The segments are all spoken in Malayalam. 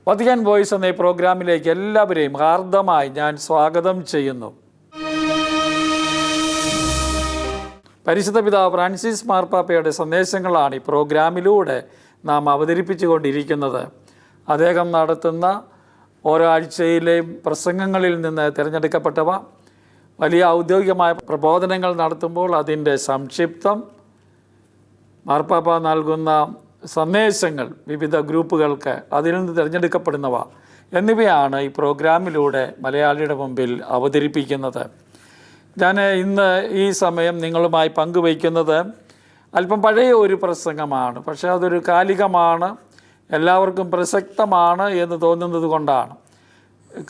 വത്തിക്കാൻ വോയിസ് എന്ന ഈ പ്രോഗ്രാമിലേക്ക് എല്ലാവരെയും ഹാർദമായി ഞാൻ സ്വാഗതം ചെയ്യുന്നു. പരിശുദ്ധ പിതാവ് ഫ്രാൻസിസ് മാർപ്പാപ്പയുടെ സന്ദേശങ്ങളാണ് ഈ പ്രോഗ്രാമിലൂടെ നാം അവതരിപ്പിച്ചു കൊണ്ടിരിക്കുന്നത്. അദ്ദേഹം നടത്തുന്ന ഓരോ ആഴ്ചയിലെയും പ്രസംഗങ്ങളിൽ നിന്ന് തിരഞ്ഞെടുക്കപ്പെട്ടവ, വലിയ ഔദ്യോഗികമായ പ്രബോധനങ്ങൾ നടത്തുമ്പോൾ അതിൻ്റെ സംക്ഷിപ്തം, മാർപ്പാപ്പ നൽകുന്ന സന്ദേശങ്ങൾ വിവിധ ഗ്രൂപ്പുകൾക്ക് അതിൽ നിന്ന് തിരഞ്ഞെടുക്കപ്പെടുന്നവ എന്നിവയാണ് ഈ പ്രോഗ്രാമിലൂടെ മലയാളിയുടെ മുമ്പിൽ അവതരിപ്പിക്കുന്നത്. ഞാൻ ഇന്ന് ഈ സമയം നിങ്ങളുമായി പങ്കുവയ്ക്കുന്നത് അല്പം പഴയ ഒരു പ്രസംഗമാണ്. പക്ഷേ അതൊരു കാലികമാണ്, എല്ലാവർക്കും പ്രസക്തമാണ് എന്ന് തോന്നുന്നത് കൊണ്ടാണ്.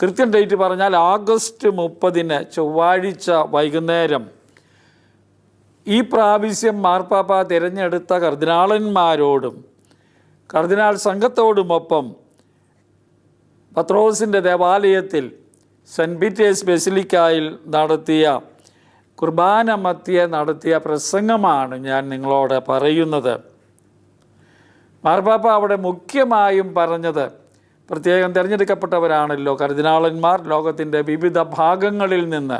കൃത്യം ഡേറ്റ് പറഞ്ഞാൽ ആഗസ്റ്റ് 30 ചൊവ്വാഴ്ച വൈകുന്നേരം ഈ പ്രാവശ്യം മാർപ്പാപ്പ തിരഞ്ഞെടുത്ത കർദിനാളന്മാരോടും കർദിനാൾ സംഘത്തോടുമൊപ്പം പത്രോസിൻ്റെ ദേവാലയത്തിൽ സെൻറ്റ് പീറ്റേഴ്സ് ബസിലിക്കായിൽ നടത്തിയ കുർബാന മധ്യേ നടത്തിയ പ്രസംഗമാണ് ഞാൻ നിങ്ങളോട് പറയുന്നത്. മാർപ്പാപ്പ അവിടെ മുഖ്യമായും പറഞ്ഞത്, പ്രത്യേകം തിരഞ്ഞെടുക്കപ്പെട്ടവരാണല്ലോ കർദിനാളന്മാർ, ലോകത്തിൻ്റെ വിവിധ ഭാഗങ്ങളിൽ നിന്ന്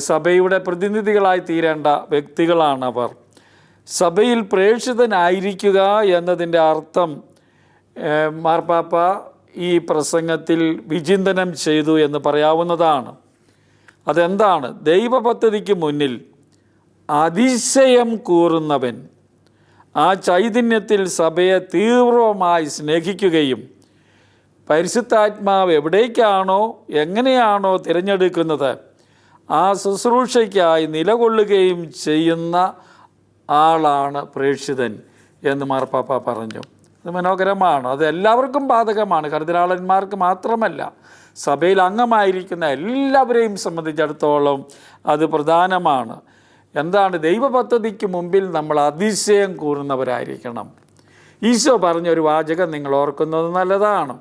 സഭയുടെ പ്രതിനിധികളായി തീരേണ്ട വ്യക്തികളാണവർ. സഭയിൽ പ്രേക്ഷിതനായിരിക്കുക എന്നതിൻ്റെ അർത്ഥം മാർപ്പാപ്പ ഈ പ്രസംഗത്തിൽ വിചിന്തനം ചെയ്തു എന്ന് പറയാവുന്നതാണ്. അതെന്താണ്? ദൈവപദ്ധതിക്ക് മുന്നിൽ അതിശയം കൂറുന്നവൻ ആ ചൈതന്യത്തിൽ സഭയെ തീവ്രമായി സ്നേഹിക്കുകയും പരിശുദ്ധാത്മാവ് എവിടേക്കാണോ എങ്ങനെയാണോ തിരഞ്ഞെടുക്കുന്നത് ആ ശുശ്രൂഷയ്ക്കായി നിലകൊള്ളുകയും ചെയ്യുന്ന ആളാണ് പ്രേക്ഷിതൻ എന്ന് മാർപ്പാപ്പ പറഞ്ഞു. അത് മനോഹരമാണ്. അത് എല്ലാവർക്കും ബാധകമാണ്, കർദിനാളന്മാർക്ക് മാത്രമല്ല, സഭയിൽ അംഗമായിരിക്കുന്ന എല്ലാവരെയും സംബന്ധിച്ചിടത്തോളം അത് പ്രധാനമാണ്. എന്താണ്? ദൈവപദ്ധതിക്ക് മുമ്പിൽ നമ്മൾ അതിശയം കൂറുന്നവരായിരിക്കണം. ഈശോ പറഞ്ഞൊരു വാചകം നിങ്ങൾ ഓർക്കുന്നത് നല്ലതാണ്.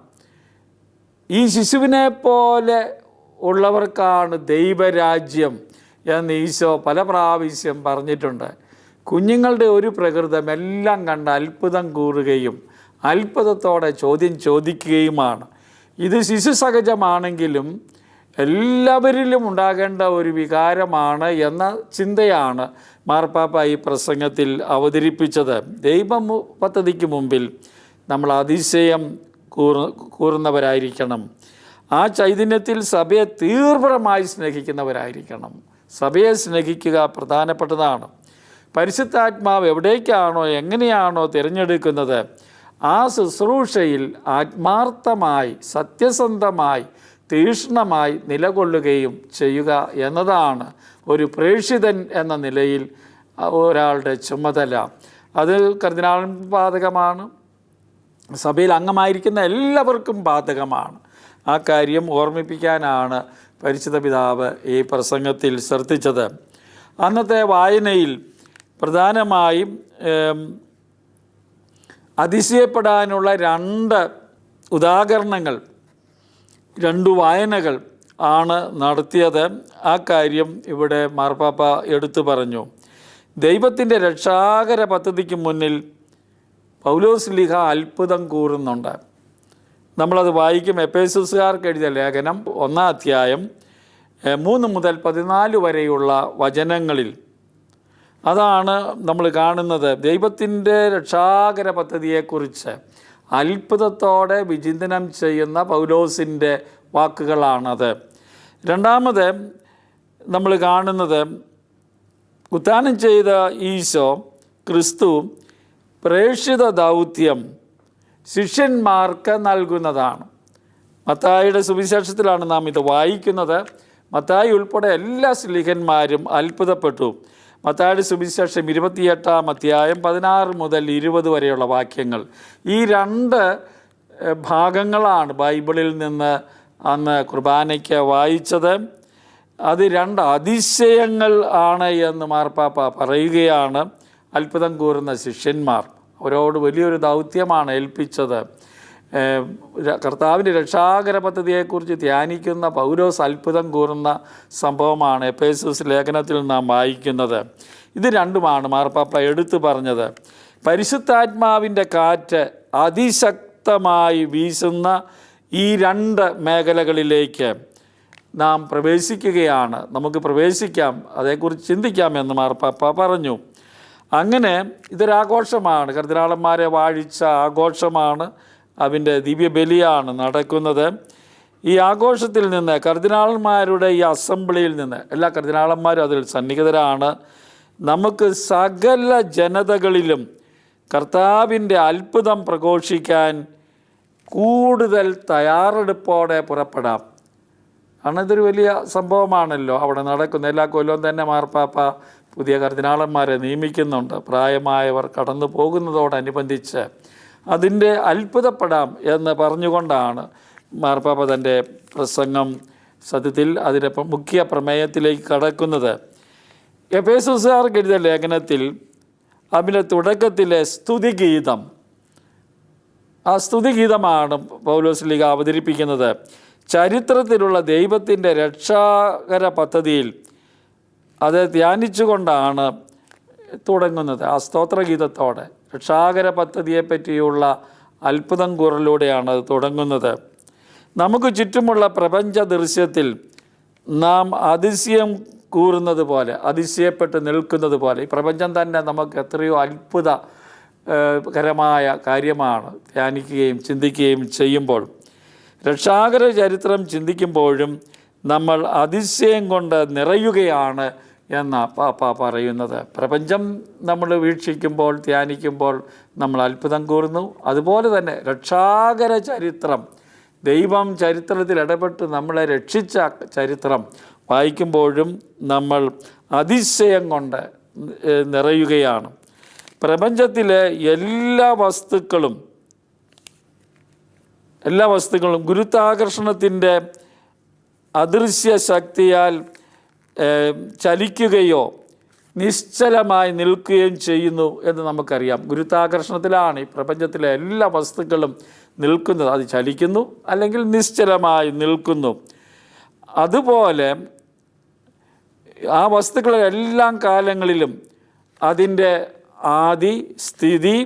ഈ ശിശുവിനെ പോലെ ഉള്ളവർക്കാണ് ദൈവരാജ്യം എന്ന് ഈശോ പല പ്രാവശ്യം പറഞ്ഞിട്ടുണ്ട്. കുഞ്ഞുങ്ങളുടെ ഒരു പ്രകൃതം എല്ലാം കണ്ട് അത്ഭുതം കൂറുകയും അത്ഭുതത്തോടെ ചോദ്യം ചോദിക്കുകയുമാണ്. ഇത് ശിശു സഹജമാണെങ്കിലും എല്ലാവരിലും ഉണ്ടാകേണ്ട ഒരു വികാരമാണ് എന്ന ചിന്തയാണ് മാർപ്പാപ്പ ഈ പ്രസംഗത്തിൽ അവതരിപ്പിച്ചത്. ദൈവ പദ്ധതിക്ക് മുമ്പിൽ നമ്മൾ അതിശയം കൂറുന്നവരായിരിക്കണം. ആ ചൈതന്യത്തിൽ സഭയെ തീവ്രമായി സ്നേഹിക്കുന്നവരായിരിക്കണം. സഭയെ സ്നേഹിക്കുക പ്രധാനപ്പെട്ടതാണ്. പരിശുദ്ധാത്മാവ് എവിടേക്കാണോ എങ്ങനെയാണോ തിരഞ്ഞെടുക്കുന്നത് ആ ശുശ്രൂഷയിൽ ആത്മാർത്ഥമായി സത്യസന്ധമായി തീക്ഷ്ണമായി നിലകൊള്ളുകയും ചെയ്യുക എന്നതാണ് ഒരു പ്രേക്ഷിതൻ എന്ന നിലയിൽ ഒരാളുടെ ചുമതല. അത് കർദിനാളിന് ബാധകമാണ്, സഭയിൽ അംഗമായിരിക്കുന്ന എല്ലാവർക്കും ബാധകമാണ്. ആ കാര്യം ഓർമ്മിപ്പിക്കാനാണ് പരിശുദ്ധ പിതാവ് ഈ പ്രസംഗത്തിൽ ശ്രദ്ധിച്ചത്. അന്നത്തെ വായനയിൽ പ്രധാനമായും അതിശയപ്പെടാനുള്ള 2 ഉദാഹരണങ്ങൾ, 2 വായനകൾ ആണ് നടത്തിയത്. ആ കാര്യം ഇവിടെ മാർപ്പാപ്പ എടുത്തു പറഞ്ഞു. ദൈവത്തിൻ്റെ രക്ഷാകര പദ്ധതിക്ക് മുന്നിൽ പൗലോസ് ലീഹ അത്ഭുതം കൂറുന്നുണ്ട്. നമ്മളത് വായിക്കും. എഫേസ്യർക്കാർക്ക് എഴുതിയ ലേഖനം 1-ാം അധ്യായം 3 മുതൽ 14 വരെയുള്ള വചനങ്ങളിൽ അതാണ് നമ്മൾ കാണുന്നത്. ദൈവത്തിൻ്റെ രക്ഷാകര പദ്ധതിയെക്കുറിച്ച് അത്ഭുതത്തോടെ വിചിന്തനം ചെയ്യുന്ന പൗലോസിൻ്റെ വാക്കുകളാണത്. രണ്ടാമത് നമ്മൾ കാണുന്നത് ഉത്ഥാനം ചെയ്ത ഈശോ ക്രിസ്തു പ്രേക്ഷിത ദൗത്യം ശിഷ്യന്മാർക്ക് നൽകുന്നതാണ്. മത്തായിയുടെ സുവിശേഷത്തിലാണ് നാം ഇത് വായിക്കുന്നത്. മത്തായി ഉൾപ്പെടെ എല്ലാ ശ്ലീഹന്മാരും അത്ഭുതപ്പെട്ടു. മത്തായിയുടെ സുവിശേഷം 28-ാം അധ്യായം 16 മുതൽ 20 വരെയുള്ള വാക്യങ്ങൾ. ഈ 2 ഭാഗങ്ങളാണ് ബൈബിളിൽ നിന്ന് അന്ന് കുർബാനയ്ക്ക് വായിച്ചത്. അത് 2 അതിശയങ്ങൾ ആണ് എന്ന് മാർപ്പാപ്പ പറയുകയാണ്. അത്ഭുതം കൂറുന്ന ശിഷ്യന്മാർ, അവരോട് വലിയൊരു ദൗത്യമാണ് ഏൽപ്പിച്ചത്. കർത്താവിൻ്റെ രക്ഷാകര പദ്ധതിയെക്കുറിച്ച് ധ്യാനിക്കുന്ന പൗലോസ് അത്ഭുതം കൂറുന്ന സംഭവമാണ് എഫേസ്യർ ലേഖനത്തിൽ നാം വായിക്കുന്നത്. ഇത് 2മാണ് മാർപ്പാപ്പ എടുത്തു പറഞ്ഞത്. പരിശുദ്ധാത്മാവിൻ്റെ കാറ്റ് അതിശക്തി ശക്തമായി വീശുന്ന ഈ രണ്ട് മേഖലകളിലേക്ക് നാം പ്രവേശിക്കുകയാണ്. നമുക്ക് പ്രവേശിക്കാം, അതേക്കുറിച്ച് ചിന്തിക്കാമെന്ന് മാർപ്പാപ്പ പറഞ്ഞു. അങ്ങനെ ഇതൊരാഘോഷമാണ്, കർദിനാളന്മാരെ വാഴിച്ച ആഘോഷമാണ്, അതിൻ്റെ ദിവ്യബലിയാണ് നടക്കുന്നത്. ഈ ആഘോഷത്തിൽ നിന്ന്, കർദിനാളന്മാരുടെ ഈ അസംബ്ലിയിൽ നിന്ന്, എല്ലാ കർദിനാളന്മാരും അതിൽ സന്നിഹിതരാണ്. നമുക്ക് സകല ജനതകളിലും കർത്താവിൻ്റെ അത്ഭുതം പ്രഘോഷിക്കാൻ കൂടുതൽ തയ്യാറെടുപ്പോടെ പുറപ്പെടാം. കാരണം ഇതൊരു വലിയ സംഭവമാണല്ലോ അവിടെ നടക്കുന്നത്. എല്ലാ കൊല്ലവും തന്നെ മാർപ്പാപ്പ പുതിയ കർദിനാളന്മാരെ നിയമിക്കുന്നുണ്ട്. പ്രായമായവർ കടന്നു പോകുന്നതോടനുബന്ധിച്ച് അതിൻ്റെ അത്ഭുതപ്പെടാം എന്ന് പറഞ്ഞുകൊണ്ടാണ് മാർപ്പാപ്പ തൻ്റെ പ്രസംഗം സത്യത്തിൽ അതിൻ്റെ മുഖ്യ പ്രമേയത്തിലേക്ക് കടക്കുന്നത്. എഫേസുസുകാർക്ക് എഴുതിയ ലേഖനത്തിൽ അതിൻ്റെ തുടക്കത്തിലെ സ്തുതിഗീതം, ആ സ്തുതിഗീതമാണ് പൗലോസ്ലീഹ അവതരിപ്പിക്കുന്നത്. ചരിത്രത്തിലുള്ള ദൈവത്തിൻ്റെ രക്ഷാകര പദ്ധതിയിൽ അത് ധ്യാനിച്ചുകൊണ്ടാണ് തുടങ്ങുന്നത്. ആ സ്തോത്രഗീതത്തോടെ രക്ഷാകര പദ്ധതിയെപ്പറ്റിയുള്ള അത്ഭുതം കൂറലിലൂടെയാണ് അത് തുടങ്ങുന്നത്. നമുക്ക് ചുറ്റുമുള്ള പ്രപഞ്ച ദൃശ്യത്തിൽ നാം അതിശയം കൂറുന്നത് പോലെ, അതിശയപ്പെട്ട് നിൽക്കുന്നത് പോലെ, ഈ പ്രപഞ്ചം തന്നെ നമുക്ക് എത്രയോ അത്ഭുതകരമായ കാര്യമാണ് ധ്യാനിക്കുകയും ചിന്തിക്കുകയും ചെയ്യുമ്പോൾ. രക്ഷാകര ചരിത്രം ചിന്തിക്കുമ്പോഴും നമ്മൾ അതിശയം കൊണ്ട് നിറയുകയാണ് എന്നാണ് പാപ്പ പറയുന്നത്. പ്രപഞ്ചം നമ്മൾ വീക്ഷിക്കുമ്പോൾ, ധ്യാനിക്കുമ്പോൾ നമ്മൾ അത്ഭുതം കൂറുന്നു. അതുപോലെ തന്നെ രക്ഷാകര ചരിത്രം, ദൈവം ചരിത്രത്തിൽ ഇടപെട്ട് നമ്മളെ രക്ഷിച്ച ചരിത്രം വായിക്കുമ്പോഴും നമ്മൾ അതിശയം കൊണ്ട് നിറയുകയാണ്. പ്രപഞ്ചത്തിലെ എല്ലാ വസ്തുക്കളും ഗുരുത്വാകർഷണത്തിൻ്റെ അദൃശ്യ ശക്തിയാൽ ചലിക്കുകയോ നിശ്ചലമായി നിൽക്കുകയും ചെയ്യുന്നു എന്ന് നമുക്കറിയാം. ഗുരുത്വാകർഷണത്തിലാണ് ഈ പ്രപഞ്ചത്തിലെ എല്ലാ വസ്തുക്കളും നിൽക്കുന്നത്. അത് ചലിക്കുന്നു അല്ലെങ്കിൽ നിശ്ചലമായി നിൽക്കുന്നു. അതുപോലെ ആ വസ്തുക്കളെ എല്ലാ കാലങ്ങളിലും അതിൻ്റെ ആദി, സ്ഥിതി,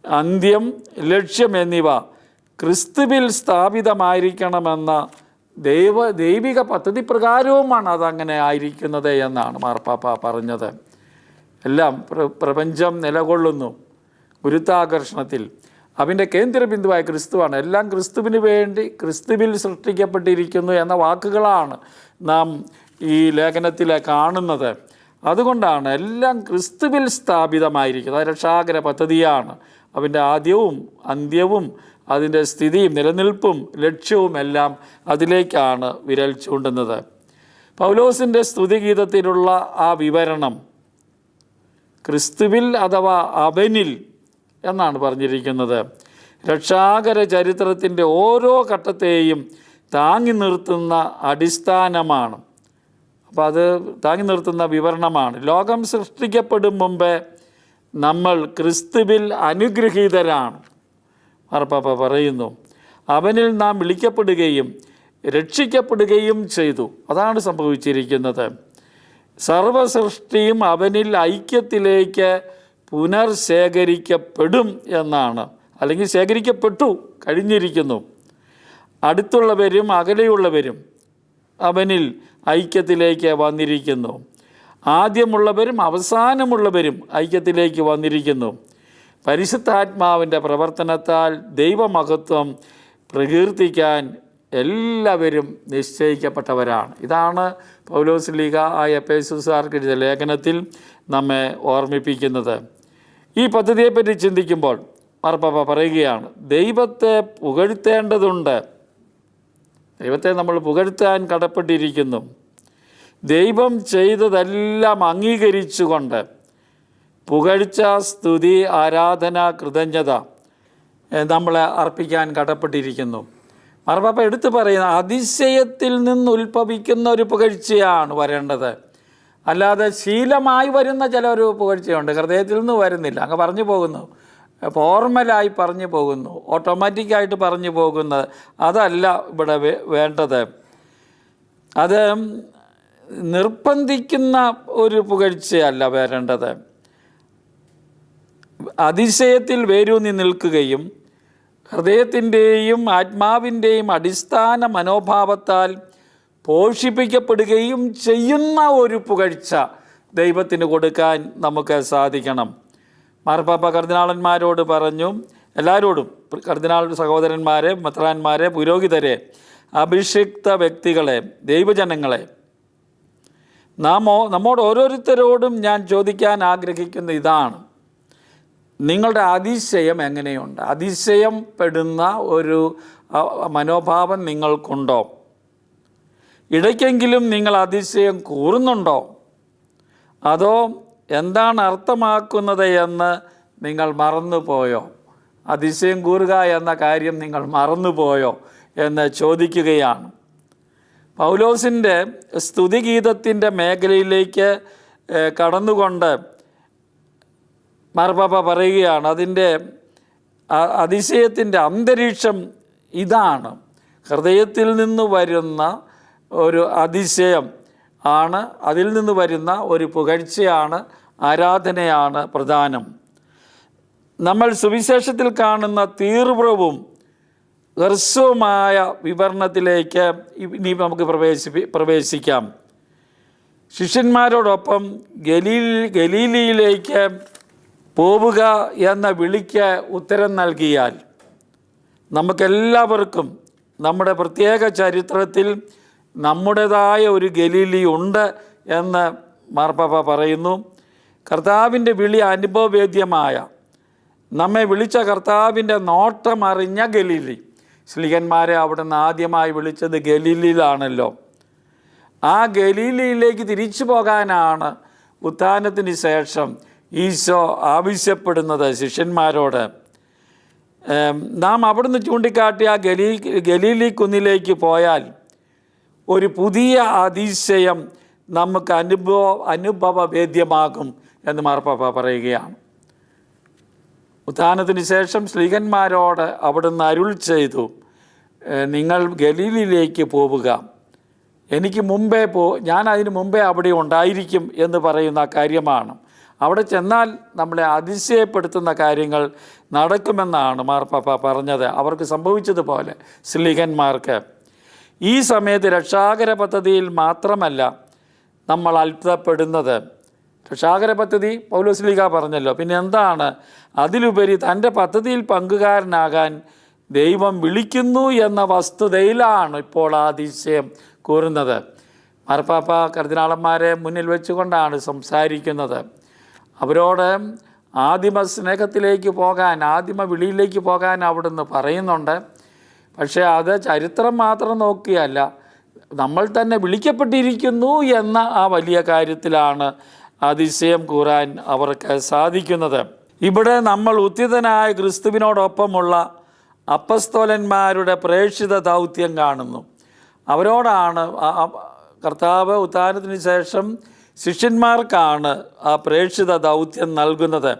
അന്ത്യം, ലക്ഷ്യം എന്നിവ ക്രിസ്തുവിൽ സ്ഥാപിതമായിരിക്കണമെന്ന ദൈവിക പദ്ധതി പ്രകാരവുമാണ് അതങ്ങനെ ആയിരിക്കുന്നത് എന്നാണ് മാർപ്പാപ്പ പറഞ്ഞത്. എല്ലാം പ്രപഞ്ചം നിലകൊള്ളുന്നു ഗുരുത്വാകർഷണത്തിൽ. അതിൻ്റെ കേന്ദ്രബിന്ദുവായ ക്രിസ്തുവാണ്. എല്ലാം ക്രിസ്തുവിന് വേണ്ടി ക്രിസ്തുവിൽ സൃഷ്ടിക്കപ്പെട്ടിരിക്കുന്നു എന്ന വാക്കുകളാണ് നാം ഈ ലേഖനത്തിൽ കാണുന്നത്. അതുകൊണ്ടാണ് എല്ലാം ക്രിസ്തുവിൽ സ്ഥാപിതമായിരിക്കുന്നത്. അത് രക്ഷാകര പദ്ധതിയാണ്. അതിൻ്റെ ആദ്യവും അന്ത്യവും അതിൻ്റെ സ്ഥിതിയും നിലനിൽപ്പും ലക്ഷ്യവും എല്ലാം അതിലേക്കാണ് വിരൽ ചൂണ്ടുന്നത്. പൗലോസിൻ്റെ സ്തുതിഗീതത്തിലുള്ള ആ വിവരണം ക്രിസ്തുവിൽ അഥവാ അവനിൽ എന്നാണ് പറഞ്ഞിരിക്കുന്നത്. രക്ഷാകര ചരിത്രത്തിൻ്റെ ഓരോ ഘട്ടത്തെയും താങ്ങി നിർത്തുന്ന അടിസ്ഥാനമാണ്. അപ്പോൾ അത് താങ്ങി നിർത്തുന്ന വിവരണമാണ്. ലോകം സൃഷ്ടിക്കപ്പെടും മുമ്പേ നമ്മൾ ക്രിസ്തുവിൽ അനുഗ്രഹീതരാണ്. മാർപ്പാപ്പ പറയുന്നു, അവനിൽ നാം വിളിക്കപ്പെടുകയും രക്ഷിക്കപ്പെടുകയും ചെയ്തു. അതാണ് സംഭവിച്ചിരിക്കുന്നത്. സർവസൃഷ്ടിയും അവനിൽ ഐക്യത്തിലേക്ക് പുനർശേഖരിക്കപ്പെടും എന്നാണ്, അല്ലെങ്കിൽ ശേഖരിക്കപ്പെട്ടു കഴിഞ്ഞിരിക്കുന്നു. അടുത്തുള്ളവരും അകലെയുള്ളവരും അവനിൽ ഐക്യത്തിലേക്ക് വന്നിരിക്കുന്നു. ആദ്യമുള്ളവരും അവസാനമുള്ളവരും ഐക്യത്തിലേക്ക് വന്നിരിക്കുന്നു. പരിശുദ്ധാത്മാവിൻ്റെ പ്രവർത്തനത്താൽ ദൈവമഹത്വം പ്രകീർത്തിക്കാൻ എല്ലാവരും നിശ്ചയിക്കപ്പെട്ടവരാണ്. ഇതാണ് പൗലോസ്ലീഹ ആ എഫേസുസുകാർക്ക് എഴുതിയ ലേഖനത്തിൽ നമ്മെ ഓർമ്മിപ്പിക്കുന്നത്. ഈ പദ്ധതിയെപ്പറ്റി ചിന്തിക്കുമ്പോൾ മാർപ്പാപ്പ പറയുകയാണ്, ദൈവത്തെ പുകഴ്ത്തേണ്ടതുണ്ട്. ദൈവത്തെ നമ്മൾ പുകഴ്ത്താൻ കടപ്പെട്ടിരിക്കുന്നു. ദൈവം ചെയ്തതെല്ലാം അംഗീകരിച്ചുകൊണ്ട് പുകഴ്ച, സ്തുതി, ആരാധന, കൃതജ്ഞത നമ്മളെ അർപ്പിക്കാൻ കടപ്പെട്ടിരിക്കുന്നു. മാർപ്പാപ്പ എടുത്തു പറയുന്ന അതിശയത്തിൽ നിന്ന് ഉത്ഭവിക്കുന്ന ഒരു പുകഴ്ചയാണ് വരേണ്ടത്. അല്ലാതെ ശീലമായി വരുന്ന ചില ഒരു പുകഴ്ചയുണ്ട്, ഹൃദയത്തിൽ നിന്ന് വരുന്നില്ല, അങ്ങ് പറഞ്ഞു പോകുന്നു, ഫോർമലായി പറഞ്ഞു പോകുന്നു, ഓട്ടോമാറ്റിക്കായിട്ട് പറഞ്ഞു പോകുന്നത്. അതല്ല ഇവിടെ വേണ്ടത്. അത് നിർബന്ധിക്കുന്ന ഒരു പുകഴ്ചയല്ല വരേണ്ടത്. അതിശയത്തിൽ വേരൂന്നി നിൽക്കുകയും ഹൃദയത്തിൻ്റെയും ആത്മാവിൻ്റെയും അടിസ്ഥാന മനോഭാവത്താൽ പോഷിപ്പിക്കപ്പെടുകയും ചെയ്യുന്ന ഒരു പുകഴ്ച ദൈവത്തിന് കൊടുക്കാൻ നമുക്ക് സാധിക്കണം. മാർപ്പാപ്പ കർദിനാളന്മാരോട് പറഞ്ഞു, എല്ലാവരോടും, കർദിനാൾ സഹോദരന്മാരെ, മെത്രാന്മാരെ, പുരോഹിതരെ, അഭിഷിക്ത വ്യക്തികളെ, ദൈവജനങ്ങളെ, നമ്മോട് ഓരോരുത്തരോടും ഞാൻ ചോദിക്കാൻ ആഗ്രഹിക്കുന്ന ഇതാണ്: നിങ്ങളുടെ അതിശയം എങ്ങനെയുണ്ട്? അതിശയം പെടുന്ന ഒരു മനോഭാവം നിങ്ങൾക്കുണ്ടോ? ഇടയ്ക്കെങ്കിലും നിങ്ങൾ അതിശയം കൂറുന്നുണ്ടോ? അതോ എന്താണ് അർത്ഥമാക്കുന്നത് എന്ന് നിങ്ങൾ മറന്നുപോയോ? അതിശയം കൂറുക എന്ന കാര്യം നിങ്ങൾ മറന്നുപോയോ എന്ന് ചോദിക്കുകയാണ്. പൗലോസിൻ്റെ സ്തുതിഗീതത്തിൻ്റെ മേഖലയിലേക്ക് കടന്നുകൊണ്ട് മാർപ്പാപ്പ പറയുകയാണ്, അതിൻ്റെ അതിശയത്തിൻ്റെ അന്തരീക്ഷം ഇതാണ്. ഹൃദയത്തിൽ നിന്ന് വരുന്ന ഒരു അതിശയം ആണ്, അതിൽ നിന്ന് വരുന്ന ഒരു പുകഴ്ചയാണ്, ആരാധനയാണ് പ്രധാനം. നമ്മൾ സുവിശേഷത്തിൽ കാണുന്ന തീവ്രവും ഹ്രസ്വമായ വിവരണത്തിലേക്ക് ഇനി നമുക്ക് പ്രവേശിക്കാം. ശിഷ്യന്മാരോടൊപ്പം ഗലീലിയിലേക്ക് പോവുക എന്ന വിളിക്ക് ഉത്തരം നൽകിയാൽ നമുക്കെല്ലാവർക്കും നമ്മുടെ പ്രത്യേക ചരിത്രത്തിൽ നമ്മുടേതായ ഒരു ഗലീലി ഉണ്ട് എന്ന് മാർപ്പാപ്പ പറയുന്നു. കർത്താവിൻ്റെ വിളി അനുഭവവേദ്യമായ, നമ്മെ വിളിച്ച കർത്താവിൻ്റെ നോട്ടമറിഞ്ഞ ഗലീലി. ശ്ലീഹന്മാരെ അവിടുന്ന് ആദ്യമായി വിളിച്ചത് ഗലീലിയിലാണല്ലോ. ആ ഗലീലിയിലേക്ക് തിരിച്ചു പോകാനാണ് ഉത്ഥാനത്തിന് ശേഷം ഈശോ ആവശ്യപ്പെടുന്നത് ശിഷ്യന്മാരോട്. നാം അവിടുന്ന് ചൂണ്ടിക്കാട്ടിയ ഗലീലി കുന്നിലേക്ക് പോയാൽ ഒരു പുതിയ അതിശയം നമുക്ക് അനുഭവവേദ്യമാകും എന്ന് മാർപ്പാപ്പ പറയുകയാണ്. ഉത്ഥാനത്തിന് ശേഷം ശ്ലീഹന്മാരോട് അവിടുന്ന് അരുൾ ചെയ്തു, നിങ്ങൾ ഗലീലിയിലേക്ക് പോവുക, എനിക്ക് മുമ്പേ ഞാൻ അതിന് മുമ്പേ അവിടെ ഉണ്ടായിരിക്കും എന്ന് പറയുന്ന കാര്യമാണ്. അവിടെ ചെന്നാൽ നമ്മളെ അതിശയപ്പെടുത്തുന്ന കാര്യങ്ങൾ നടക്കുമെന്നാണ് മാർപ്പാപ്പ പറഞ്ഞത്. അവർക്ക് സംഭവിച്ചതുപോലെ ശ്ലീഹന്മാർക്ക്. ഈ സമയത്ത് രക്ഷാകര പദ്ധതിയിൽ മാത്രമല്ല നമ്മൾ അത്ഭുതപ്പെടുന്നത്. രക്ഷാകര പദ്ധതി പൗലോസ് ശ്ലീഹ പറഞ്ഞല്ലോ, പിന്നെ എന്താണ് അതിലുപരി തൻ്റെ പദ്ധതിയിൽ പങ്കുകാരനാകാൻ ദൈവം വിളിക്കുന്നു എന്ന വസ്തുതയിലാണ് ഇപ്പോൾ അതിശയം കൂറുന്നത്. മാർപ്പാപ്പ കർദിനാളന്മാരെ മുന്നിൽ വെച്ചുകൊണ്ടാണ് സംസാരിക്കുന്നത്. അവരോട് ആദിമ സ്നേഹത്തിലേക്ക് പോകാൻ, ആദിമ വിളിയിലേക്ക് പോകാൻ അവിടുന്ന് പറയുന്നുണ്ട്. പക്ഷേ അത് ചരിത്രം മാത്രം നോക്കിയല്ല, നമ്മൾ തന്നെ വിളിക്കപ്പെട്ടിരിക്കുന്നു എന്ന ആ വലിയ കാര്യത്തിലാണ് അതിശയം കൂറാൻ അവർക്ക് സാധിക്കുന്നത്. ഇവിടെ നമ്മൾ ഉത്തിതനായ ക്രിസ്തുവിനോടൊപ്പമുള്ള അപ്പസ്തോലന്മാരുടെ പ്രേക്ഷിത ദൗത്യം കാണുന്നു. അവരോടാണ് കർത്താവ് ഉത്ഥാനത്തിന് ശേഷം ശിഷ്യന്മാർക്കാണ് ആ പ്രേക്ഷിത ദൗത്യം നൽകുന്നത്.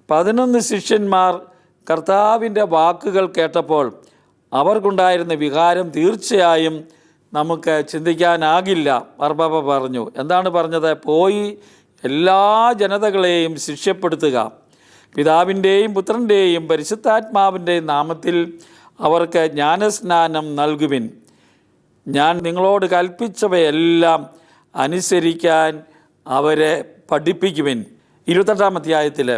11 ശിഷ്യന്മാർ കർത്താവിൻ്റെ വാക്കുകൾ കേട്ടപ്പോൾ അവർക്കുണ്ടായിരുന്ന വികാരം തീർച്ചയായും നമുക്ക് ചിന്തിക്കാനാകില്ല. മാർപ്പാപ്പ പറഞ്ഞു, എന്താണ് പറഞ്ഞത്? പോയി എല്ലാ ജനതകളെയും ശിഷ്യപ്പെടുത്തുക, പിതാവിൻ്റെയും പുത്രൻ്റെയും പരിശുദ്ധാത്മാവിൻ്റെയും നാമത്തിൽ അവർക്ക് ജ്ഞാനസ്നാനം നൽകുവിൻ. ഞാൻ നിങ്ങളോട് കൽപ്പിച്ചവയെല്ലാം അനുസരിക്കാൻ അവരെ പഠിപ്പിക്കുവിൻ. 28-ാം അധ്യായത്തിൽ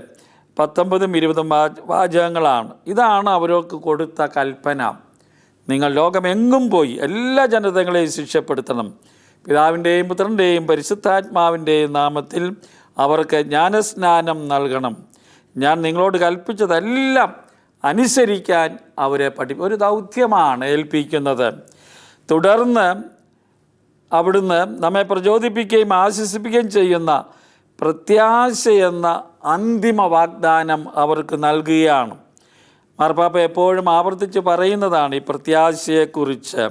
19ഉം 20ഉം വാചകങ്ങളാണ്. ഇതാണ് അവർക്ക് കൊടുത്ത കൽപ്പന. നിങ്ങൾ ലോകമെങ്ങും പോയി എല്ലാ ജനതകളെയും ശിക്ഷപ്പെടുത്തണം, പിതാവിൻ്റെയും പുത്രൻ്റെയും പരിശുദ്ധാത്മാവിൻ്റെയും നാമത്തിൽ അവർക്ക് ജ്ഞാനസ്നാനം നൽകണം. ഞാൻ നിങ്ങളോട് കൽപ്പിച്ചതെല്ലാം അനുസരിക്കാൻ അവരെ ഒരു ദൗത്യമാണ് ഏൽപ്പിക്കുന്നത്. തുടർന്ന് അവിടുന്ന് നമ്മെ പ്രചോദിപ്പിക്കുകയും ആശ്വസിപ്പിക്കുകയും ചെയ്യുന്ന പ്രത്യാശയെന്ന അന്തിമ വാഗ്ദാനം അവർക്ക് നൽകുകയാണ്. മാർപ്പാപ്പ എപ്പോഴും ആവർത്തിച്ച് പറയുന്നതാണ് ഈ പ്രത്യാശയെക്കുറിച്ച്.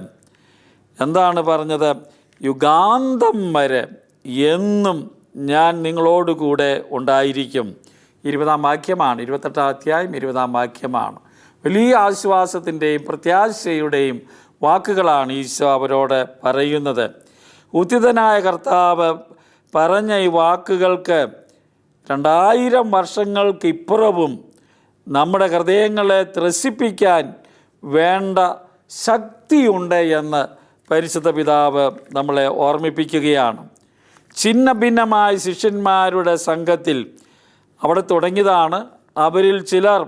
എന്താണ് പറഞ്ഞത്? യുഗാന്തം വരെ എന്നും ഞാൻ നിങ്ങളോടുകൂടെ ഉണ്ടായിരിക്കും. 20-ാം വാക്യമാണ്, 28-ാം അധ്യായം 20-ാം വാക്യമാണ്. വലിയ ആശ്വാസത്തിൻ്റെയും പ്രത്യാശയുടെയും വാക്കുകളാണ് ഈശോ അവരോട് പറയുന്നത്. ഉത്തിതനായ കർത്താവ് പറഞ്ഞ ഈ വാക്കുകൾക്ക് 2000 വർഷങ്ങൾക്ക് ഇപ്പുറവും നമ്മുടെ ഹൃദയങ്ങളെ ത്രസിപ്പിക്കാൻ വേണ്ട ശക്തിയുണ്ട് എന്ന് പരിശുദ്ധ പിതാവ് നമ്മളെ ഓർമ്മിപ്പിക്കുകയാണ്. ഛിന്ന ഭിന്നമായ ശിഷ്യന്മാരുടെ സംഘത്തിൽ അവിടെ തുടങ്ങിയതാണ്. അവരിൽ ചിലർ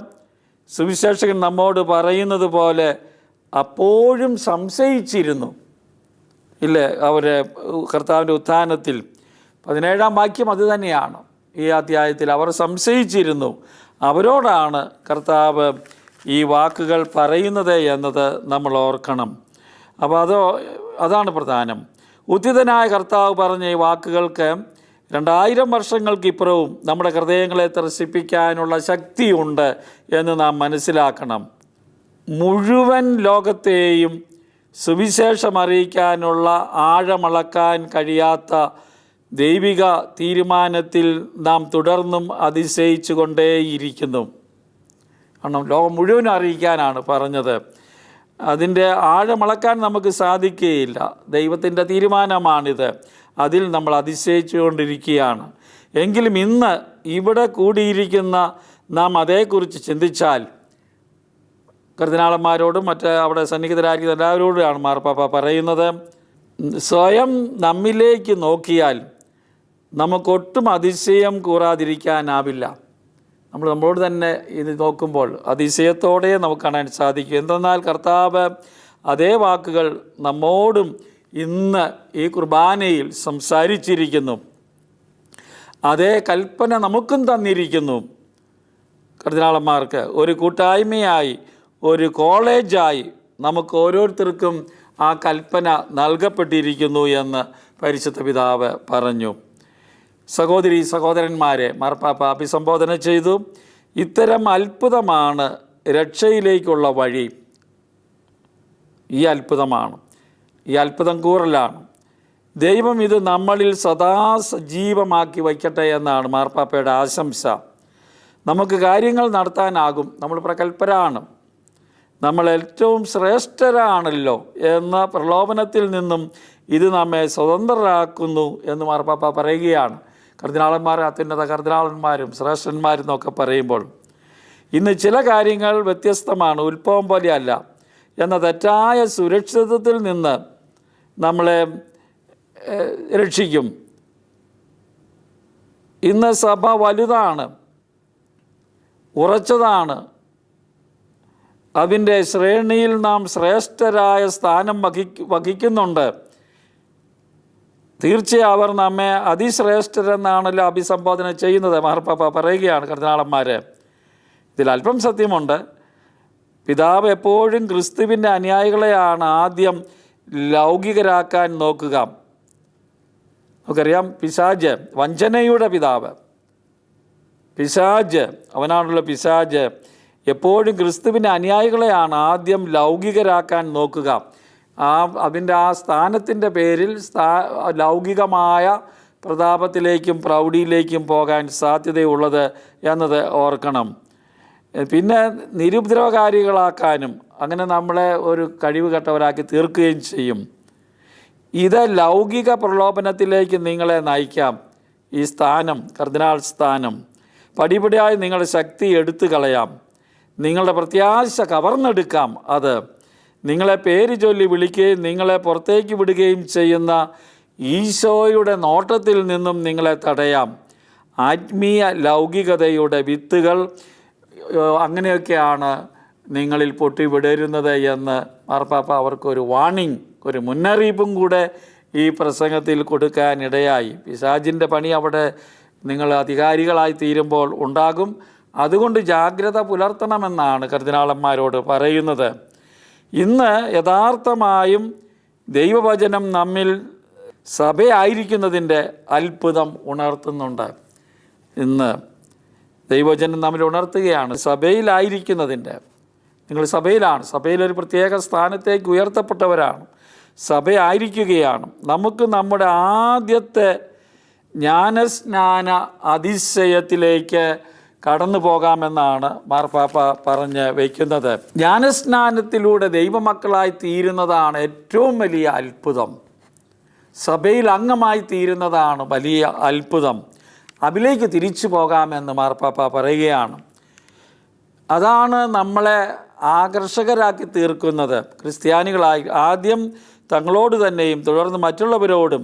സുവിശേഷകൻ നമ്മോട് പറയുന്നത് പോലെ അപ്പോഴും സംശയിച്ചിരുന്നു, ഇല്ലേ? അവരെ കർത്താവിൻ്റെ ഉത്ഥാനത്തിൽ 17-ാം വാക്യം അത് തന്നെയാണ്. ഈ അധ്യായത്തിൽ അവർ സംശയിച്ചിരുന്നു. അവരോടാണ് കർത്താവ് ഈ വാക്കുകൾ പറയുന്നത് എന്നത് നമ്മൾ ഓർക്കണം. അപ്പോൾ അതാണ് പ്രധാനം. ഉദ്ധിതനായ കർത്താവ് പറഞ്ഞ ഈ വാക്കുകൾക്ക് 2000 വർഷങ്ങൾക്കിപ്പുറവും നമ്മുടെ ഹൃദയങ്ങളെ ത്രസിപ്പിക്കാനുള്ള ശക്തിയുണ്ട് എന്ന് നാം മനസ്സിലാക്കണം. മുഴുവൻ ലോകത്തെയും സുവിശേഷം അറിയിക്കാനുള്ള ആഴമളക്കാൻ കഴിയാത്ത ദൈവിക തീരുമാനത്തിൽ നാം തുടർന്നും അതിശയിച്ചു കൊണ്ടേയിരിക്കുന്നു. കാരണം ലോകം മുഴുവനും അറിയിക്കാനാണ് പറഞ്ഞത്. അതിൻ്റെ ആഴമളക്കാൻ നമുക്ക് സാധിക്കുകയില്ല. ദൈവത്തിൻ്റെ തീരുമാനമാണിത്. അതിൽ നമ്മൾ അതിശയിച്ചു കൊണ്ടിരിക്കുകയാണ്. എങ്കിലും ഇന്ന് ഇവിടെ കൂടിയിരിക്കുന്ന നാം അതേക്കുറിച്ച് ചിന്തിച്ചാൽ, കർദിനാളന്മാരോടും മറ്റ് അവിടെ സന്നിഹിതരായിരിക്കുന്ന എല്ലാവരോടുമാണ് മാർപ്പാപ്പ പറയുന്നത്, സ്വയം നമ്മിലേക്ക് നോക്കിയാൽ നമുക്കൊട്ടും അതിശയം കൂറാതിരിക്കാനാവില്ല. നമ്മളോട് തന്നെ ഇത് നോക്കുമ്പോൾ അതിശയത്തോടെ നമുക്ക് കാണാൻ സാധിക്കും. എന്തെന്നാൽ കർത്താവ് അതേ വാക്കുകൾ നമ്മോടും ഇന്ന് ഈ കുർബാനയിൽ സംസാരിച്ചിരിക്കുന്നു. അതേ കൽപ്പന നമുക്കും തന്നിരിക്കുന്നു. കർദിനാളന്മാർക്ക് ഒരു കൂട്ടായ്മയായി, ഒരു കോളേജായി നമുക്ക് ഓരോരുത്തർക്കും ആ കൽപ്പന നൽകപ്പെട്ടിരിക്കുന്നു എന്ന് പരിശുദ്ധ പിതാവ് പറഞ്ഞു. സഹോദരി സഹോദരന്മാരെ മാർപ്പാപ്പ അഭിസംബോധന ചെയ്തു. ഇത്തരം അത്ഭുതമാണ് രക്ഷയിലേക്കുള്ള വഴി. ഈ അത്ഭുതമാണ്, ഈ അത്ഭുതം കൂറലാണ്. ദൈവം ഇത് നമ്മളിൽ സദാ സജീവമാക്കി വയ്ക്കട്ടെ എന്നാണ് മാർപ്പാപ്പയുടെ ആശംസ. നമുക്ക് കാര്യങ്ങൾ നടത്താനാകും, നമ്മൾ പ്രഗത്ഭരാണ്, നമ്മൾ ഏറ്റവും ശ്രേഷ്ഠരാണല്ലോ എന്ന പ്രലോഭനത്തിൽ നിന്നും ഇത് നമ്മെ സ്വതന്ത്രരാക്കുന്നു എന്ന് മാർപ്പാപ്പ പറയുകയാണ്. കർദിനാളന്മാർ, അത്യുന്നത കർദിനാളന്മാരും ശ്രേഷ്ഠന്മാരും എന്നൊക്കെ പറയുമ്പോൾ ഇന്ന് ചില കാര്യങ്ങൾ വ്യത്യസ്തമാണ്, ഉത്ഭവം പോലെയല്ല എന്ന തെറ്റായ സുരക്ഷിതത്വത്തിൽ നിന്ന് നമ്മളെ രക്ഷിക്കും. ഇന്ന് സഭ വലുതാണ്, ഉറച്ചതാണ്, അതിൻ്റെ ശ്രേണിയിൽ നാം ശ്രേഷ്ഠരായ സ്ഥാനം വഹിക്കുന്നുണ്ട്. തീർച്ചയായും അവർ നമ്മെ അതിശ്രേഷ്ഠരെന്നാണല്ലോ അഭിസംബോധന ചെയ്യുന്നത്. മാർപ്പാപ്പ പറയുകയാണ്, കർദിനാളന്മാർ, ഇതിൽ അല്പം സത്യമുണ്ട്. പിതാവ് എപ്പോഴും ക്രിസ്തുവിൻ്റെ അനുയായികളെയാണ് ആദ്യം ലൗകികരാക്കാൻ നോക്കുക. നമുക്കറിയാം, പിശാച്, വഞ്ചനയുടെ പിതാവ് പിശാച്, അവനാണുള്ള പിശാച് എപ്പോഴും ക്രിസ്തുവിൻ്റെ അനുയായികളെയാണ് ആദ്യം ലൗകികരാക്കാൻ നോക്കുക. അതിൻ്റെ ആ സ്ഥാനത്തിൻ്റെ പേരിൽ ലൗകികമായ പ്രതാപത്തിലേക്കും പ്രൗഢിയിലേക്കും പോകാൻ സാധ്യതയുള്ളത് എന്നത് ഓർക്കണം. പിന്നെ നിരുപദ്രവകാരികളാക്കാനും അങ്ങനെ നമ്മളെ ഒരു കഴിവ് കെട്ടവരാക്കി തീർക്കുകയും ചെയ്യും. ഇത് ലൗകിക പ്രലോഭനത്തിലേക്ക് നിങ്ങളെ നയിക്കാം. ഈ സ്ഥാനം, കർദിനാൾ സ്ഥാനം, പടിപടിയായി നിങ്ങളുടെ ശക്തി എടുത്തു കളയാം, നിങ്ങളുടെ പ്രത്യാശ കവർന്നെടുക്കാം. അത് നിങ്ങളെ പേര് ചൊല്ലി വിളിക്കുകയും നിങ്ങളെ പുറത്തേക്ക് വിടുകയും ചെയ്യുന്ന ഈശോയുടെ നോട്ടത്തിൽ നിന്നും നിങ്ങളെ തടയാം. ആത്മീയ ലൗകികതയുടെ വിത്തുകൾ അങ്ങനെയൊക്കെയാണ് നിങ്ങളിൽ പൊട്ടിവിടരുന്നത് എന്ന് മാർപ്പാപ്പ അവർക്കൊരു വാണിംഗ്, ഒരു മുന്നറിയിപ്പും കൂടെ ഈ പ്രസംഗത്തിൽ കൊടുക്കാനിടയായി. പിശാചിൻ്റെ പണി അവിടെ നിങ്ങൾ അധികാരികളായി തീരുമ്പോൾ ഉണ്ടാകും. അതുകൊണ്ട് ജാഗ്രത പുലർത്തണമെന്നാണ് കർദിനാളന്മാരോട് പറയുന്നത്. ഇന്ന് യഥാർത്ഥമായും ദൈവവചനം നമ്മിൽ സഭയായിരിക്കുന്നതിൻ്റെ അത്ഭുതം ഉണർത്തുന്നുണ്ട്. ഇന്ന് ദൈവവചനം നമ്മിൽ ഉണർത്തുകയാണ് സഭയിലായിരിക്കുന്നതിൻ്റെ. നിങ്ങൾ സഭയിലാണ്, സഭയിലൊരു പ്രത്യേക സ്ഥാനത്തേക്ക് ഉയർത്തപ്പെട്ടവരാണ്, സഭയായിരിക്കുകയാണ്. നമുക്ക് നമ്മുടെ ആദ്യത്തെ ജ്ഞാനസ്നാന അതിശയത്തിലേക്ക് കടന്നു പോകാമെന്നാണ് മാർപ്പാപ്പ പറഞ്ഞ് വയ്ക്കുന്നത്. ജ്ഞാനസ്നാനത്തിലൂടെ ദൈവമക്കളായി തീരുന്നതാണ് ഏറ്റവും വലിയ അത്ഭുതം. സഭയിൽ അംഗമായി തീരുന്നതാണ് വലിയ അത്ഭുതം. അതിലേക്ക് തിരിച്ചു പോകാമെന്ന് മാർപ്പാപ്പ പറയുകയാണ്. അതാണ് നമ്മളെ ആകർഷകരാക്കി തീർക്കുന്നത്. ക്രിസ്ത്യാനികളായി ആദ്യം തങ്ങളോട് തന്നെയും തുടർന്ന് മറ്റുള്ളവരോടും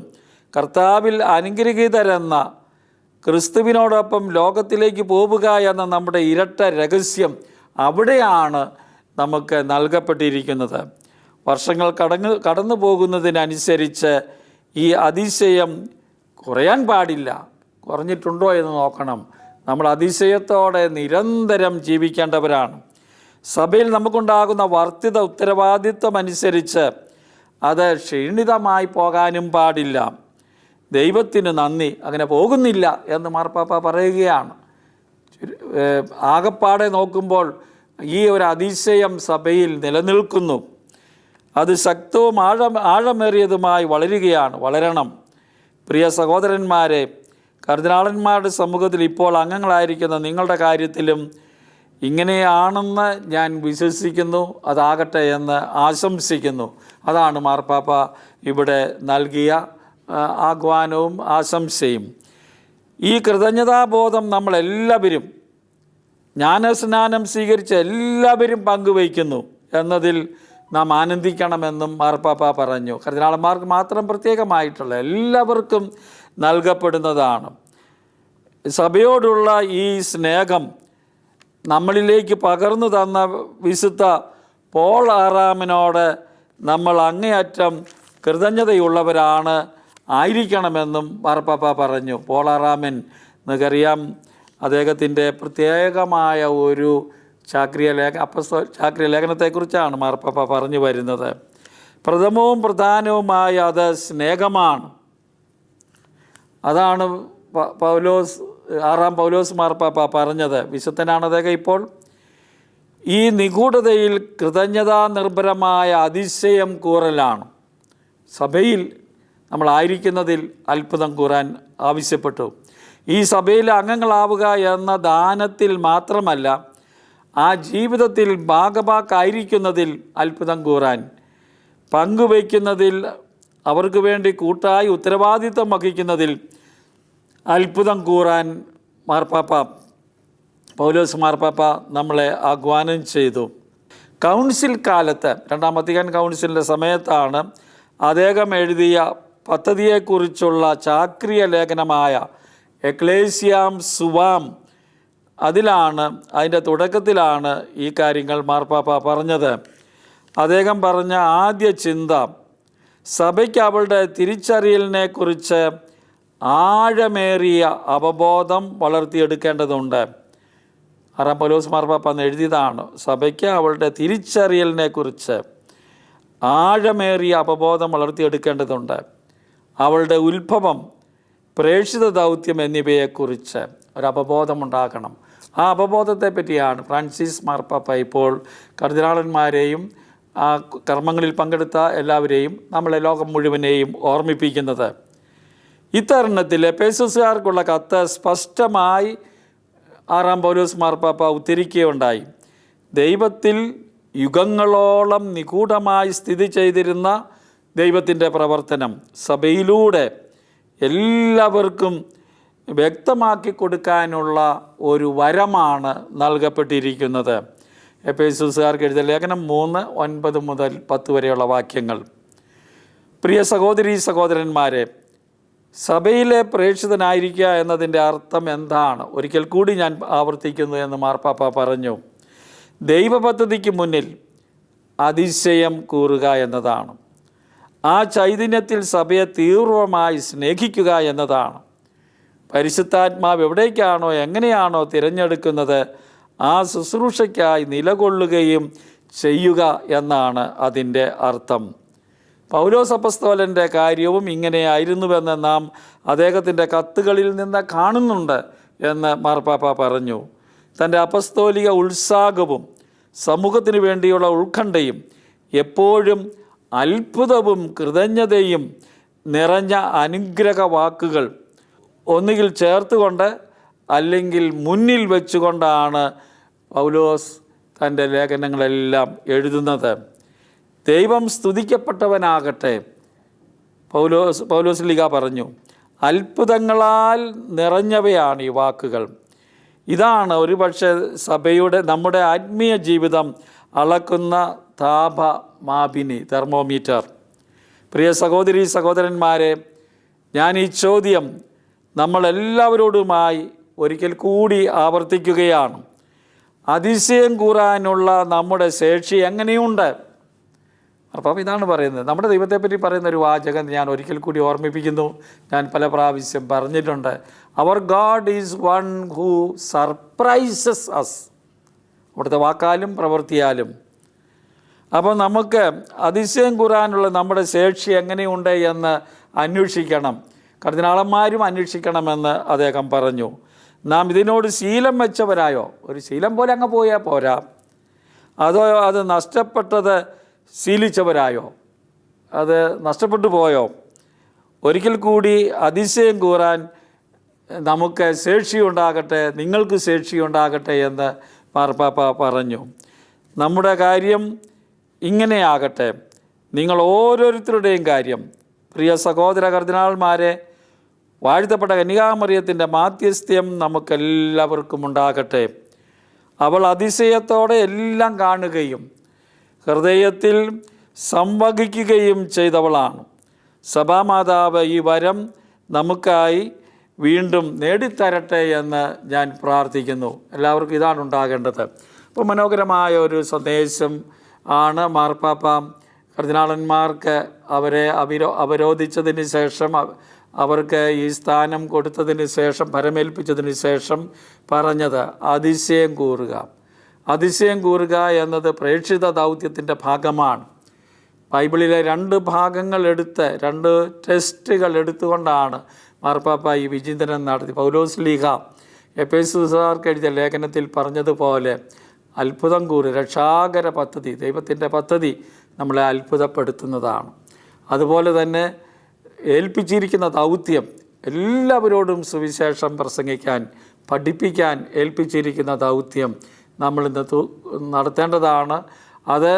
കർത്താവിൽ അനുഗ്രഹീതരെന്ന ക്രിസ്തുവിനോടൊപ്പം ലോകത്തിലേക്ക് പോവുക എന്ന നമ്മുടെ ഇരട്ട രഹസ്യം അവിടെയാണ് നമുക്ക് നൽകപ്പെട്ടിരിക്കുന്നത്. വർഷങ്ങൾ കടന്നു പോകുന്നതിനനുസരിച്ച് ഈ അതിശയം കുറയാൻ പാടില്ല. കുറഞ്ഞിട്ടുണ്ടോ എന്ന് നോക്കണം. നമ്മൾ അതിശയത്തോടെ നിരന്തരം ജീവിക്കേണ്ടവരാണ്. സഭയിൽ നമുക്കുണ്ടാകുന്ന വർദ്ധിത ഉത്തരവാദിത്വം അനുസരിച്ച് അത് ക്ഷീണിതമായി പോകാനും പാടില്ല. ദൈവത്തിന് നന്ദി, അങ്ങനെ പോകുന്നില്ല എന്ന് മാർപ്പാപ്പ പറയുകയാണ്. ആകപ്പാടെ നോക്കുമ്പോൾ ഈ ഒരു അതിശയം സഭയിൽ നിലനിൽക്കുന്നു. അത് ശക്തവും ആഴമേറിയതുമായി വളരണം. പ്രിയ സഹോദരന്മാരെ, കർദിനാളന്മാരുടെ സമൂഹത്തിൽ ഇപ്പോൾ അംഗങ്ങളായിരിക്കുന്ന നിങ്ങളുടെ കാര്യത്തിലും ഇങ്ങനെയാണെന്ന് ഞാൻ വിശ്വസിക്കുന്നു. അതാകട്ടെ എന്ന് ആശംസിക്കുന്നു. അതാണ് മാർപ്പാപ്പ ഇവിടെ നൽകിയ ആഹ്വാനവും ആശംസയും. ഈ കൃതജ്ഞതാബോധം നമ്മളെല്ലാവരും, ജ്ഞാനസ്നാനം സ്വീകരിച്ച എല്ലാവരും പങ്കുവയ്ക്കുന്നു എന്നതിൽ നാം ആനന്ദിക്കണമെന്നും മാർപ്പാപ്പ പറഞ്ഞു. കർദിനാളന്മാർക്ക് മാത്രം പ്രത്യേകമായിട്ടുള്ള എല്ലാവർക്കും നൽകപ്പെടുന്നതാണ്. സഭയോടുള്ള ഈ സ്നേഹം നമ്മളിലേക്ക് പകർന്നു തന്ന വിശുദ്ധ പോൾ ആറാമനോട് നമ്മൾ അങ്ങേയറ്റം കൃതജ്ഞതയുള്ളവരാണ് ആയിരിക്കണമെന്നും മാർപ്പാപ്പ പറഞ്ഞു. പോൾ ആറാമൻ നമുക്കറിയാം, അദ്ദേഹത്തിൻ്റെ പ്രത്യേകമായ ഒരു ചാക്രിയ ലേഖനത്തെക്കുറിച്ചാണ് മാർപ്പാപ്പ പറഞ്ഞു വരുന്നത്. പ്രഥമവും പ്രധാനവുമായ അത് സ്നേഹമാണ്. അതാണ് ആറാം പൗലോസ് മാർപ്പാപ്പ പറഞ്ഞത്. വിശുദ്ധനാണ് അദ്ദേഹം ഇപ്പോൾ. ഈ നിഗൂഢതയിൽ കൃതജ്ഞതാ നിർഭരമായ അതിശയം കൂറലാണ്. സഭയിൽ നമ്മളായിരിക്കുന്നതിൽ അത്ഭുതം കൂറാൻ ആവശ്യപ്പെട്ടു. ഈ സഭയിലെ അംഗങ്ങളാവുക എന്ന ദാനത്തിൽ മാത്രമല്ല, ആ ജീവിതത്തിൽ ഭാഗഭാക്കായിരിക്കുന്നതിൽ അത്ഭുതം കൂറാൻ, പങ്കുവയ്ക്കുന്നതിൽ, അവർക്ക് വേണ്ടി കൂട്ടായി ഉത്തരവാദിത്വം വഹിക്കുന്നതിൽ അത്ഭുതം കൂറാൻ പൗലോസ് മാർപ്പാപ്പ നമ്മളെ ആഹ്വാനം ചെയ്തു. കൗൺസിൽ കാലത്ത്, രണ്ടാം വത്തിക്കാൻ കൗൺസിലിൻ്റെ സമയത്താണ് അദ്ദേഹം എഴുതിയ പദ്ധതിയെക്കുറിച്ചുള്ള ചാക്രിയ ലേഖനമായ എക്ലേസിയാം സുവാം, അതിൻ്റെ തുടക്കത്തിലാണ് ഈ കാര്യങ്ങൾ മാർപ്പാപ്പ പറഞ്ഞത്. അദ്ദേഹം പറഞ്ഞ ആദ്യ ചിന്ത, സഭയ്ക്ക് അവളുടെ തിരിച്ചറിയലിനെക്കുറിച്ച് ആഴമേറിയ അവബോധം വളർത്തിയെടുക്കേണ്ടതുണ്ട്. ആറാം പൗലോസ് മാർപ്പാപ്പ എന്ന് എഴുതിയതാണ്. സഭയ്ക്ക് അവളുടെ തിരിച്ചറിയലിനെക്കുറിച്ച് ആഴമേറിയ അവബോധം വളർത്തിയെടുക്കേണ്ടതുണ്ട്. അവളുടെ ഉത്ഭവം, പ്രേക്ഷിത ദൗത്യം എന്നിവയെക്കുറിച്ച് ഒരവബോധമുണ്ടാക്കണം. ആ അവബോധത്തെ പറ്റിയാണ് ഫ്രാൻസിസ് മാർപ്പാപ്പ ഇപ്പോൾ കർദിനാളന്മാരെയും ആ കർമ്മങ്ങളിൽ പങ്കെടുത്ത എല്ലാവരെയും, നമ്മളെ ലോകം മുഴുവനെയും ഓർമ്മിപ്പിക്കുന്നത്. ഇത്തരുണത്തിൽ എഫേസസുകാർക്കുള്ള കത്ത് സ്പഷ്ടമായി ആറാം പൗലോസ് മാർപ്പാപ്പ ഉദ്ധരിക്കുകയുണ്ടായി. ദൈവത്തിൽ യുഗങ്ങളോളം നിഗൂഢമായി സ്ഥിതി ചെയ്തിരുന്ന ദൈവത്തിൻ്റെ പ്രവർത്തനം സഭയിലൂടെ എല്ലാവർക്കും വ്യക്തമാക്കി കൊടുക്കാനുള്ള ഒരു വരമാണ് നൽകപ്പെട്ടിരിക്കുന്നത്. എഫേസസുകാർക്ക് എഴുതിയ ലേഖനം 3:9 മുതൽ 10 വരെയുള്ള വാക്യങ്ങൾ. പ്രിയ സഹോദരീ സഹോദരന്മാരെ, സഭയിലെ പ്രേക്ഷിതനായിരിക്കുക എന്നതിൻ്റെ അർത്ഥം എന്താണ്? ഒരിക്കൽ കൂടി ഞാൻ ആവർത്തിക്കുന്നു എന്ന് മാർപ്പാപ്പ പറഞ്ഞു. ദൈവപദ്ധതിക്ക് മുന്നിൽ അതിശയം കൂറുക എന്നതാണ്. ആ ചൈതന്യത്തിൽ സഭയെ തീവ്രമായി സ്നേഹിക്കുക എന്നതാണ്. പരിശുദ്ധാത്മാവ് എവിടേക്കാണോ എങ്ങനെയാണോ തിരഞ്ഞെടുക്കുന്നത് ആ ശുശ്രൂഷയ്ക്കായി നിലകൊള്ളുകയും ചെയ്യുക എന്നാണ് അതിൻ്റെ അർത്ഥം. പൗലോസ് അപ്പസ്തോലൻ്റെ കാര്യവും ഇങ്ങനെയായിരുന്നുവെന്ന് നാം അദ്ദേഹത്തിൻ്റെ കത്തുകളിൽ നിന്ന് കാണുന്നുണ്ട് എന്ന് മാർപ്പാപ്പ പറഞ്ഞു. തൻ്റെ അപ്പസ്തോലിക ഉത്സാഹവും സമൂഹത്തിന് വേണ്ടിയുള്ള ഉത്കണ്ഠയും എപ്പോഴും അത്ഭുതവും കൃതജ്ഞതയും നിറഞ്ഞ അനുഗ്രഹ വാക്കുകൾ ഒന്നുകിൽ ചേർത്തുകൊണ്ട് അല്ലെങ്കിൽ മുന്നിൽ വെച്ചുകൊണ്ടാണ് പൗലോസ് തൻ്റെ ലേഖനങ്ങളെല്ലാം എഴുതുന്നത്. ദൈവം സ്തുതിക്കപ്പെട്ടവനാകട്ടെ. പൗലോസ് ലീഗ പറഞ്ഞു, അത്ഭുതങ്ങളാൽ നിറഞ്ഞവയാണ് ഈ വാക്കുകൾ. ഇതാണ് ഒരുപക്ഷെ സഭയുടെ നമ്മുടെ ആത്മീയ ജീവിതം അളക്കുന്ന താപമാപിനി തെർമോമീറ്റർ. പ്രിയ സഹോദരി സഹോദരന്മാരെ, ഞാൻ ഈ ചോദ്യം നമ്മളെല്ലാവരോടുമായി ഒരിക്കൽ കൂടി ആവർത്തിക്കുകയാണ്. അതിശയം കൂറാനുള്ള നമ്മുടെ ശേഷി എങ്ങനെയുണ്ട്? അപ്പം ഇതാണ് പറയുന്നത്. നമ്മുടെ ദൈവത്തെപ്പറ്റി പറയുന്ന ഒരു വാചകം ഞാൻ ഒരിക്കൽ കൂടി ഓർമ്മിപ്പിക്കുന്നു. ഞാൻ പല പ്രാവശ്യം പറഞ്ഞിട്ടുണ്ട്. അവർ God is one who surprises us. അവിടുത്തെ വാക്കാലും പ്രവൃത്തിയാലും. അപ്പോൾ നമുക്ക് അതിശയം കൂറാനുള്ള നമ്മുടെ ശേഷി എങ്ങനെയുണ്ട് എന്ന് അന്വേഷിക്കണം. കർദിനാളന്മാരും അന്വേഷിക്കണമെന്ന് അദ്ദേഹം പറഞ്ഞു. നാം ഇതിനോട് ശീലം വെച്ചവരായോ? ഒരു ശീലം പോലെ അങ്ങ് പോയാൽ പോരാ. അതോ അത് നഷ്ടപ്പെട്ടത് ശീലിച്ചവരായോ? അത് നഷ്ടപ്പെട്ടു പോയോ? ഒരിക്കൽ കൂടി അതിശയം കൂറാൻ നമുക്ക് ശേഷിയുണ്ടാകട്ടെ, നിങ്ങൾക്ക് ശേഷിയുണ്ടാകട്ടെ എന്ന് മാർപ്പാപ്പ പറഞ്ഞു. നമ്മുടെ കാര്യം ഇങ്ങനെയാകട്ടെ. നിങ്ങൾ ഓരോരുത്തരുടെയും കാര്യം. പ്രിയ സഹോദര കർദിനാൾമാരെ, വാഴ്ത്തപ്പെട്ട കന്യകാമറിയത്തിൻ്റെ മാധ്യസ്ഥ്യം നമുക്കെല്ലാവർക്കും ഉണ്ടാകട്ടെ. അവൾ അതിശയത്തോടെ എല്ലാം കാണുകയും ഹൃദയത്തിൽ സംവഹിക്കുകയും ചെയ്തവളാണ്. സഭാമാതാവ് ഈ വരം നമുക്കായി വീണ്ടും നേടിത്തരട്ടെ എന്ന് ഞാൻ പ്രാർത്ഥിക്കുന്നു. എല്ലാവർക്കും ഇതാണ് ഉണ്ടാകേണ്ടത്. അപ്പോൾ മനോഹരമായ ഒരു സന്ദേശം ആണ് മാർപ്പാപ്പ കർദിനാളന്മാർക്ക് അവരെ അവരോധിച്ചതിന് ശേഷം, അവർക്ക് ഈ സ്ഥാനം കൊടുത്തതിന് ശേഷം, ഭരമേൽപ്പിച്ചതിന് ശേഷം പറഞ്ഞത്. അതിശയം കൂറുക. അതിശയം കൂറുക എന്നത് പ്രേക്ഷിത ദൗത്യത്തിൻ്റെ ഭാഗമാണ്. ബൈബിളിലെ 2 ഭാഗങ്ങൾ എടുത്ത് 2 ടെസ്റ്റുകൾ എടുത്തുകൊണ്ടാണ് മാർപ്പാപ്പ ഈ വിചിന്തനം നടത്തി. പൗലോസ് ലീഗ എഫേസുകാർക്ക് എഴുതിയ ലേഖനത്തിൽ പറഞ്ഞതുപോലെ അത്ഭുതം കൂറ് രക്ഷാകര പദ്ധതി, ദൈവത്തിൻ്റെ പദ്ധതി നമ്മളെ അത്ഭുതപ്പെടുത്തുന്നതാണ്. അതുപോലെ തന്നെ ഏൽപ്പിച്ചിരിക്കുന്ന ദൗത്യം, എല്ലാവരോടും സുവിശേഷം പ്രസംഗിക്കാൻ, പഠിപ്പിക്കാൻ ഏൽപ്പിച്ചിരിക്കുന്ന ദൗത്യം നമ്മളിന്ന് നടത്തേണ്ടതാണ്. അത്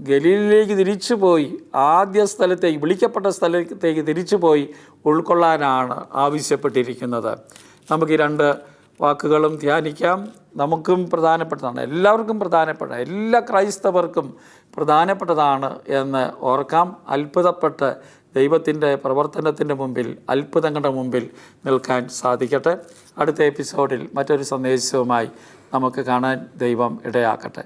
ഗലീലിലേക്ക് തിരിച്ചു പോയി, ആദ്യ സ്ഥലത്തേക്ക്, വിളിക്കപ്പെട്ട സ്ഥലത്തേക്ക് തിരിച്ചു പോയി ഉൾക്കൊള്ളാനാണ് ആവശ്യപ്പെട്ടിരിക്കുന്നത്. നമുക്ക് ഈ 2 വാക്കുകളും ധ്യാനിക്കാം. നമുക്കും പ്രധാനപ്പെട്ടതാണ്, എല്ലാവർക്കും പ്രധാനപ്പെട്ട, എല്ലാ ക്രൈസ്തവർക്കും പ്രധാനപ്പെട്ടതാണ് എന്ന് ഓർക്കാം. അത്ഭുതപ്പെട്ട് ദൈവത്തിൻ്റെ പ്രവർത്തനത്തിൻ്റെ മുമ്പിൽ, അത്ഭുതങ്ങളുടെ മുമ്പിൽ നിൽക്കാൻ സാധിക്കട്ടെ. അടുത്ത എപ്പിസോഡിൽ മറ്റൊരു സന്ദേശവുമായി നമുക്ക് കാണാൻ ദൈവം ഇടയാക്കട്ടെ.